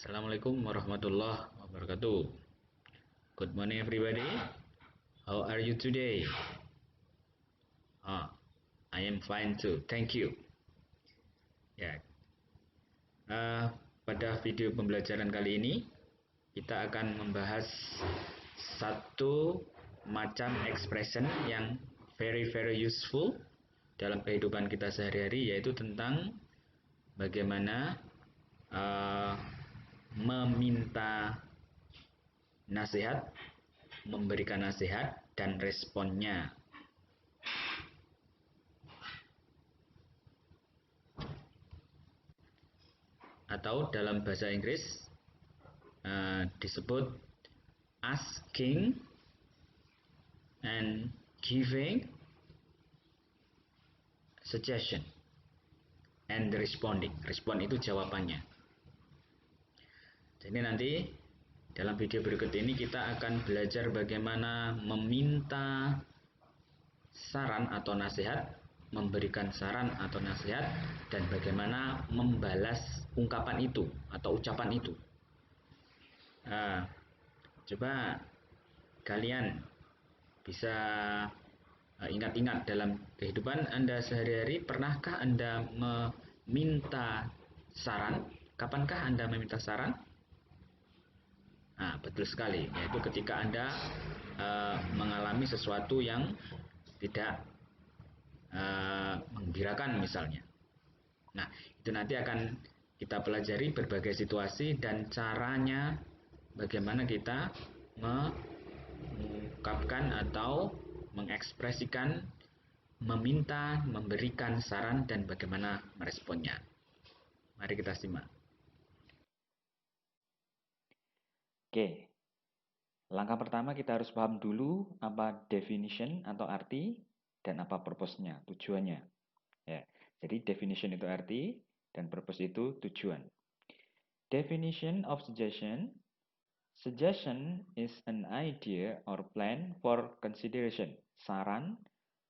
Assalamualaikum warahmatullahi wabarakatuh. Good morning everybody. How are you today? I am fine too. Thank you. Ya, pada video pembelajaran kali ini kita akan membahas satu macam expression yang very useful dalam kehidupan kita sehari-hari, yaitu tentang bagaimana meminta nasihat, memberikan nasihat, dan responnya. Atau dalam bahasa Inggris disebut asking and giving suggestion and responding. Respon itu jawabannya. Jadi nanti dalam video berikut ini kita akan belajar bagaimana meminta saran atau nasihat, memberikan saran atau nasihat, dan bagaimana membalas ungkapan itu atau ucapan itu. Coba kalian bisa ingat-ingat dalam kehidupan Anda sehari-hari, pernahkah Anda meminta saran? Kapankah Anda meminta saran? Nah, betul sekali, yaitu ketika Anda mengalami sesuatu yang tidak menggembirakan misalnya. Nah, itu nanti akan kita pelajari berbagai situasi dan caranya bagaimana kita mengungkapkan atau mengekspresikan, meminta, memberikan saran, dan bagaimana meresponnya. Mari kita simak. Oke, langkah pertama kita harus paham dulu apa definition atau arti dan apa purpose-nya, tujuannya. Ya, jadi definition itu arti dan purpose itu tujuan. Definition of suggestion. Suggestion is an idea or plan for consideration. Saran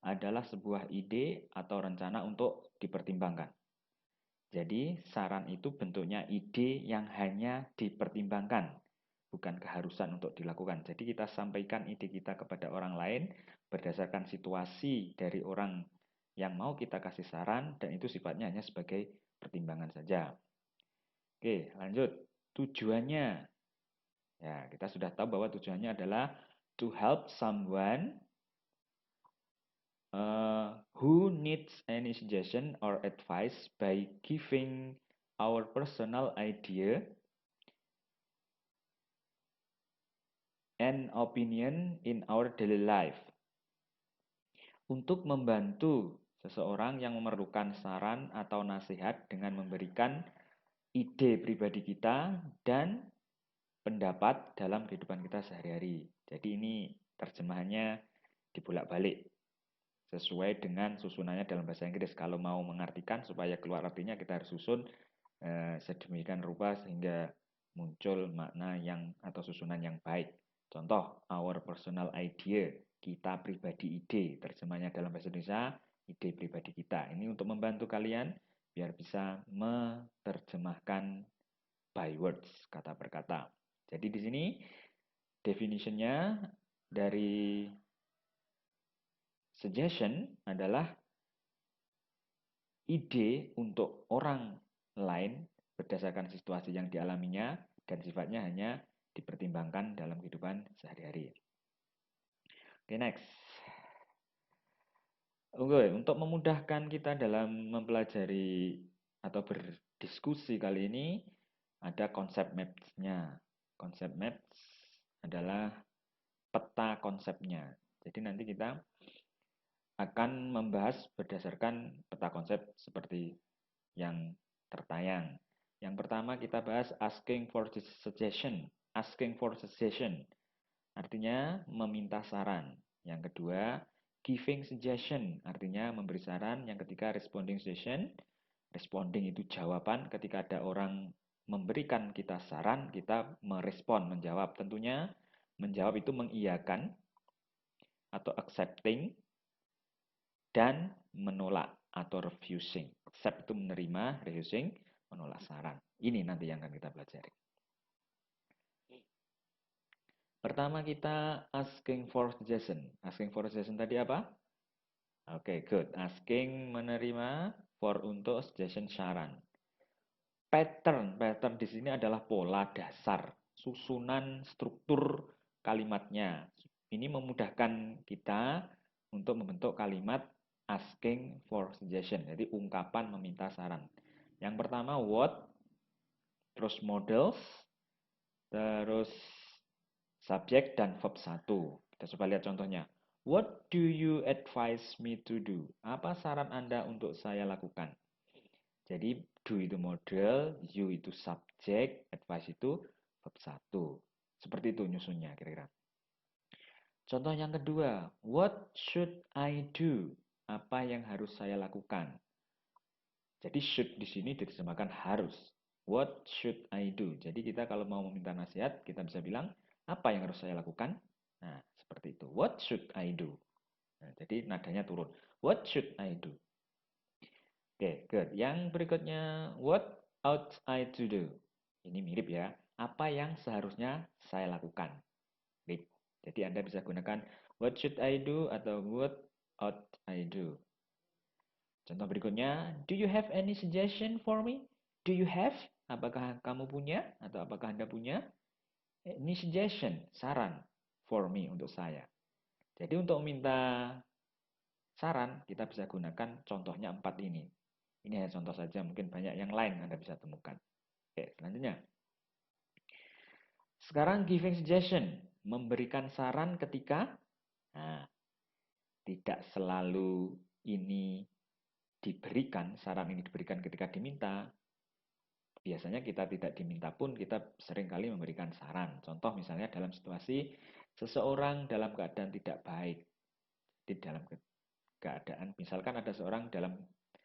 adalah sebuah ide atau rencana untuk dipertimbangkan. Jadi, saran itu bentuknya ide yang hanya dipertimbangkan, bukan keharusan untuk dilakukan. Jadi, kita sampaikan ide kita kepada orang lain berdasarkan situasi dari orang yang mau kita kasih saran, dan itu sifatnya hanya sebagai pertimbangan saja. Oke, lanjut. Tujuannya. Ya, kita sudah tahu bahwa tujuannya adalah to help someone who needs any suggestion or advice by giving our personal idea and opinion in our daily life. Untuk membantu seseorang yang memerlukan saran atau nasihat dengan memberikan ide pribadi kita dan pendapat dalam kehidupan kita sehari-hari. Jadi ini terjemahannya dibolak-balik sesuai dengan susunannya dalam bahasa Inggris. Kalau mau mengartikan supaya keluar artinya, kita harus susun sedemikian rupa sehingga muncul makna yang atau susunan yang baik. Contoh, our personal idea, kita pribadi ide. Terjemahnya dalam bahasa Indonesia, ide pribadi kita. Ini untuk membantu kalian biar bisa menerjemahkan by words, kata per kata. Jadi di sini definitionnya dari suggestion adalah ide untuk orang lain berdasarkan situasi yang dialaminya dan sifatnya hanya dipertimbangkan dalam kehidupan sehari-hari. Oke, next. Oke, untuk memudahkan kita dalam mempelajari atau berdiskusi kali ini, ada konsep maps-nya. Konsep maps adalah peta konsepnya. Jadi nanti kita akan membahas berdasarkan peta konsep seperti yang tertayang. Yang pertama kita bahas asking for suggestion. Asking for suggestion artinya meminta saran. Yang kedua, giving suggestion artinya memberi saran. Yang ketiga, responding suggestion. Responding itu jawaban. Ketika ada orang memberikan kita saran, kita merespon, menjawab. Tentunya menjawab itu mengiyakan atau accepting, dan menolak atau refusing. Accept itu menerima, refusing menolak saran. Ini nanti yang akan kita pelajari. Pertama kita asking for suggestion. Asking for suggestion tadi apa? Oke, good. Asking menerima, for untuk suggestion saran. Pattern di sini adalah pola dasar, susunan struktur kalimatnya. Ini memudahkan kita untuk membentuk kalimat asking for suggestion. Jadi ungkapan meminta saran. Yang pertama what, terus models, terus subjek dan verb 1. Kita coba lihat contohnya. What do you advise me to do? Apa saran Anda untuk saya lakukan? Jadi do itu model, you itu subjek, advice itu verb 1. Seperti itu nyusunnya kira-kira. Contoh yang kedua, what should I do? Apa yang harus saya lakukan? Jadi should di sini diterjemahkan harus. What should I do? Jadi kita kalau mau meminta nasihat, kita bisa bilang, apa yang harus saya lakukan? Nah, seperti itu. What should I do? Nah, jadi nadanya turun. What should I do? Oke, good. Yang berikutnya, what ought I to do? Ini mirip ya. Apa yang seharusnya saya lakukan? Mirip. Jadi Anda bisa gunakan what should I do atau what ought I do. Contoh berikutnya, do you have any suggestion for me? Do you have? Apakah kamu punya? Atau apakah Anda punya? Any suggestion, saran for me, untuk saya. Jadi untuk meminta saran, kita bisa gunakan contohnya 4 ini. Ini hanya contoh saja, mungkin banyak yang lain Anda bisa temukan. Oke, selanjutnya. Sekarang giving suggestion, memberikan saran ketika, nah, tidak selalu ini diberikan, saran ini diberikan ketika diminta. Biasanya kita tidak diminta pun kita seringkali memberikan saran. Contoh misalnya dalam situasi seseorang dalam keadaan tidak baik. Di dalam keadaan, misalkan ada seorang dalam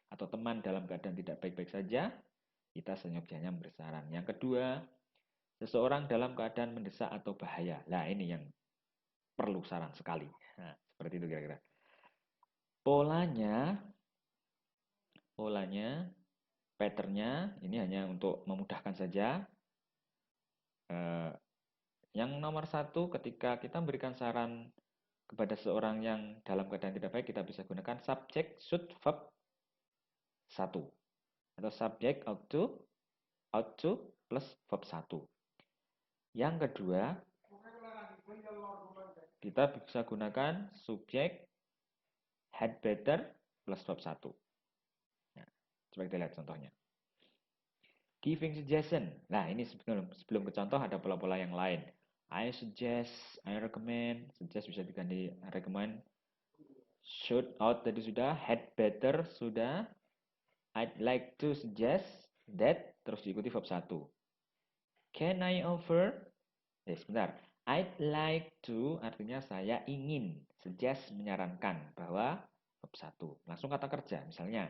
atau teman dalam keadaan tidak baik-baik saja, kita seyogyanya memberi saran. Yang kedua, seseorang dalam keadaan mendesak atau bahaya. Nah, ini yang perlu saran sekali. Nah, seperti itu kira-kira. Polanya, patternnya, ini hanya untuk memudahkan saja. Yang nomor satu, ketika kita memberikan saran kepada seorang yang dalam keadaan tidak baik, kita bisa gunakan subjek, should, verb 1. Atau subjek, ought to, plus verb 1. Yang kedua, kita bisa gunakan subjek, had better, plus verb 1. Nah, coba kita lihat contohnya. Giving suggestion. Nah, ini sebelum ke contoh ada pola-pola yang lain. I suggest, I recommend. Suggest bisa diganti recommend. Should, ought tadi sudah. Had better sudah. I'd like to suggest that. Terus diikuti verb 1. Can I offer? Sebentar. I'd like to artinya saya ingin. Suggest menyarankan bahwa verb 1. Langsung kata kerja. Misalnya,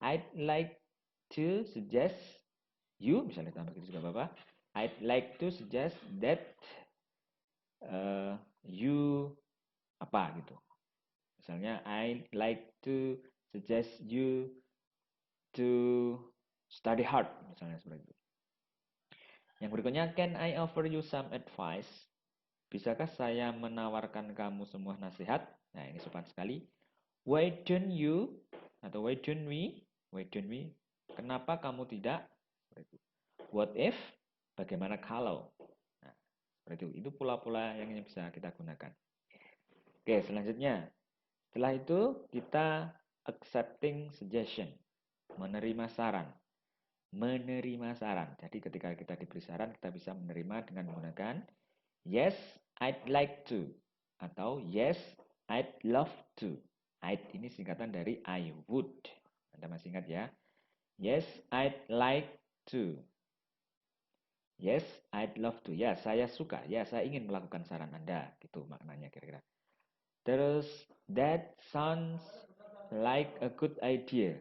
I'd like to suggest you, misalnya tambah gitu juga apa-apa. I'd like to suggest that you apa gitu. Misalnya, I'd like to suggest you to study hard, misalnya seperti itu. Yang berikutnya, can I offer you some advice? Bisakah saya menawarkan kamu semua nasihat? Nah, ini sopan sekali. Why don't you atau why don't we? Kenapa kamu tidak? What if? Bagaimana kalau? Nah, seperti itu. Itu pola-pola yang bisa kita gunakan. Oke, selanjutnya. Setelah itu kita accepting suggestion. Menerima saran. Jadi ketika kita diberi saran, kita bisa menerima dengan menggunakan yes, I'd like to. Atau yes, I'd love to. I'd ini singkatan dari I would. Anda masih ingat ya? Yes, I'd like to. Yes, I'd love to. Ya, saya suka. Ya, saya ingin melakukan saran Anda. Gitu maknanya kira-kira. Terus, that sounds like a good idea.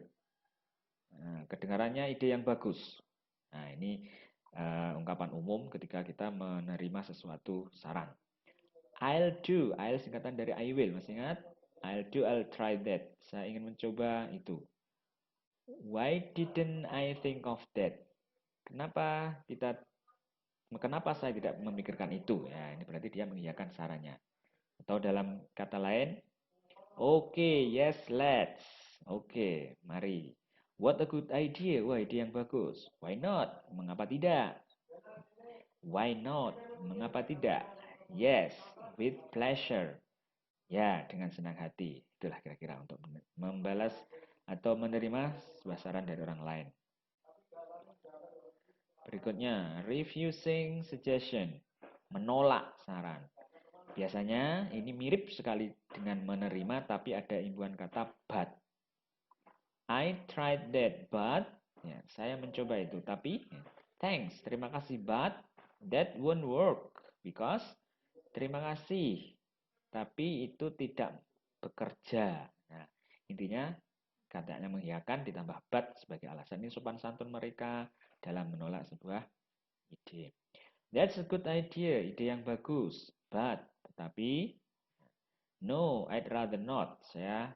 Nah, kedengarannya ide yang bagus. Nah, ini ungkapan umum ketika kita menerima sesuatu saran. I'll do. I'll singkatan dari I will. Masih ingat? I'll do, I'll try that. Saya ingin mencoba itu. Why didn't I think of that? Kenapa kita Kenapa saya tidak memikirkan itu? Ya, ini berarti dia mengiyakan sarannya. Atau dalam kata lain, oke, yes, let's. Oke, mari. What a good idea. Wah, ide yang bagus. Why not? Mengapa tidak? Why not? Mengapa tidak? Yes, with pleasure. Ya, dengan senang hati. Itulah kira-kira untuk membalas atau menerima sebuah saran dari orang lain. Berikutnya, refusing suggestion. Menolak saran. Biasanya ini mirip sekali dengan menerima, tapi ada imbuhan kata but. I tried that, but ya, saya mencoba itu, tapi thanks, terima kasih, but that won't work because terima kasih, tapi itu tidak bekerja. Nah, intinya katanya mengiyakan ditambah but sebagai alasan. Ini sopan santun mereka dalam menolak sebuah ide. That's a good idea, ide yang bagus, but tetapi no, I'd rather not. Saya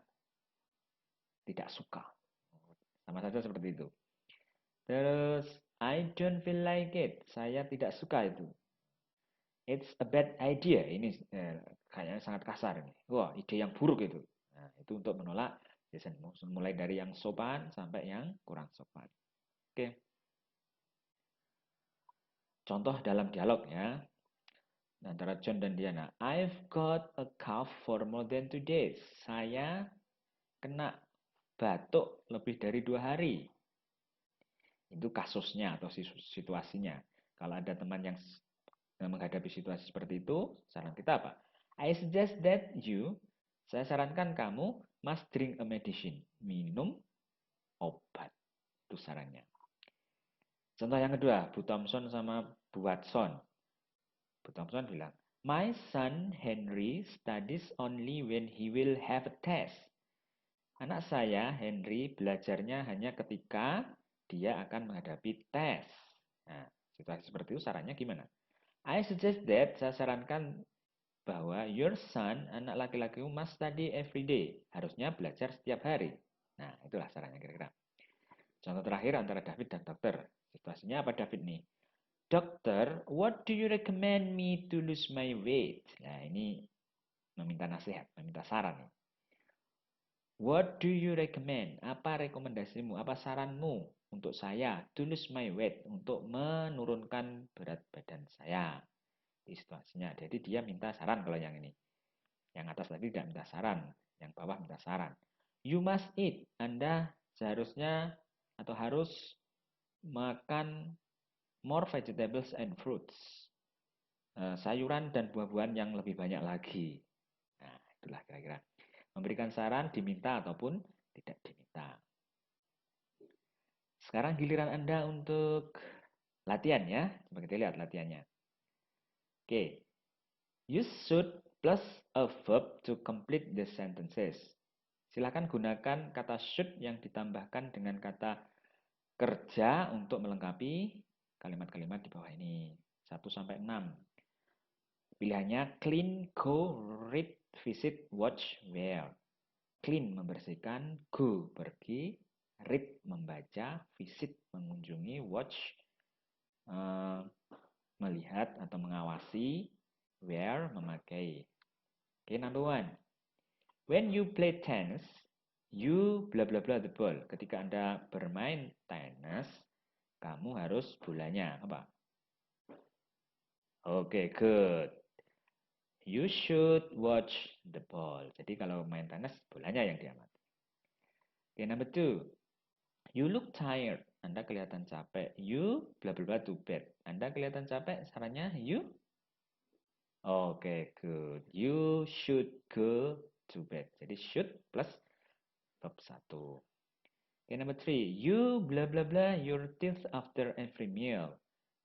tidak suka. Sama saja seperti itu. Terus, I don't feel like it. Saya tidak suka itu. It's a bad idea. Ini kayaknya sangat kasar. Ini. Wah, ide yang buruk itu. Nah, itu untuk menolak. Mulai dari yang sopan sampai yang kurang sopan. Oke. Contoh dalam dialog ya. Antara John dan Diana. I've got a cough for more than 2 days. Saya kena batuk lebih dari 2 hari. Itu kasusnya atau situasinya. Kalau ada teman yang menghadapi situasi seperti itu, saran kita apa? I suggest that saya sarankan kamu must drink a medicine. Minum obat. Itu sarannya. Contoh yang kedua, Bu Thompson sama Bu Watson. Bu Thompson bilang, my son Henry studies only when he will have a test. Anak saya, Henry, belajarnya hanya ketika dia akan menghadapi tes. Nah, situasi seperti itu sarannya gimana? I suggest that, saya sarankan bahwa your son, anak laki-lakimu must study every day. Harusnya belajar setiap hari. Nah, itulah sarannya kira-kira. Contoh terakhir antara David dan dokter. Situasinya apa David nih? Dokter, what do you recommend me to lose my weight? Nah, ini meminta nasihat, meminta saran. What do you recommend? Apa rekomendasimu? Apa saranmu untuk saya to lose my weight, untuk menurunkan berat badan saya? Di situasinya. Jadi dia minta saran kalau yang ini. Yang atas tadi tidak minta saran, yang bawah minta saran. You must eat. Anda seharusnya atau harus makan more vegetables and fruits. Sayuran dan buah-buahan yang lebih banyak lagi. Nah, itulah kira-kira. Memberikan saran diminta ataupun tidak diminta. Sekarang giliran Anda untuk latihan ya. Coba kita lihat latihannya. Oke. Use should plus a verb to complete the sentences. Silakan gunakan kata should yang ditambahkan dengan kata kerja untuk melengkapi kalimat-kalimat di bawah ini. 1 sampai 6. Pilihannya clean, go, read, visit, watch, wear. Clean membersihkan, go pergi, read membaca, visit mengunjungi, watch melihat atau mengawasi, wear memakai. Oke, number 1. When you play tennis, you bla bla bla the ball. Ketika Anda bermain tenis, kamu harus bolanya apa? Oke, good. You should watch the ball. Jadi kalau main tenis, bolanya yang diamati. Oke, number 2. You look tired. Anda kelihatan capek. You bla bla bla to bed. Anda kelihatan capek. Sarannya you. Oke, good. You should go to bed. Jadi should plus verb 1. Oke, number 3. You bla bla bla your teeth after every meal.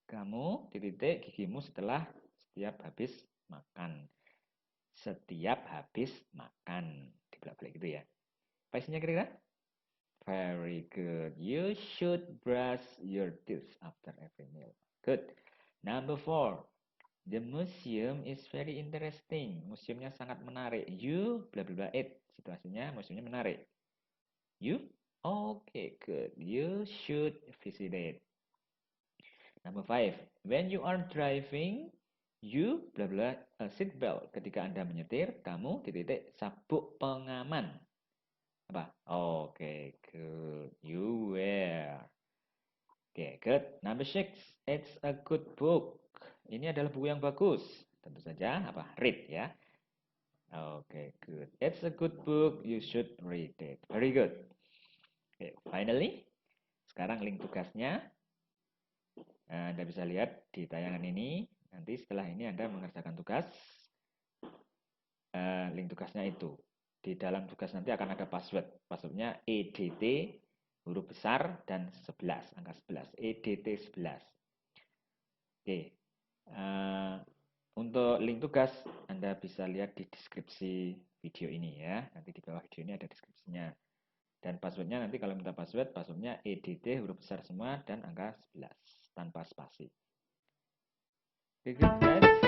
Kamu titik gigimu setelah setiap habis makan. Setiap habis makan. Dibelak-balik gitu ya. Apa isinya kira-kira? Very good. You should brush your teeth after every meal. Good. Number 4. The museum is very interesting. Museumnya sangat menarik. You bla bla bla it. Situasinya museumnya menarik. You? Okay, good. You should visit it. Number 5. When you are driving, you bla bla seat belt. Ketika Anda menyetir, kamu titik sabuk pengaman. Apa? Oke, good. You wear. Oke, good. Number 6. It's a good book. Ini adalah buku yang bagus. Tentu saja apa? Read ya. Oke, good. It's a good book. You should read it. Very good. Oke, finally, sekarang link tugasnya. Anda bisa lihat di tayangan ini. Nanti setelah ini Anda mengerjakan tugas. Link tugasnya itu. Di dalam tugas nanti akan ada password. Passwordnya EDT, huruf besar, dan 11. Angka 11. EDT 11. Oke. Untuk link tugas, Anda bisa lihat di deskripsi video ini ya. Nanti di bawah video ini ada deskripsinya. Dan passwordnya nanti kalau minta password, passwordnya EDT huruf besar semua dan angka 11 tanpa spasi. Oke guys.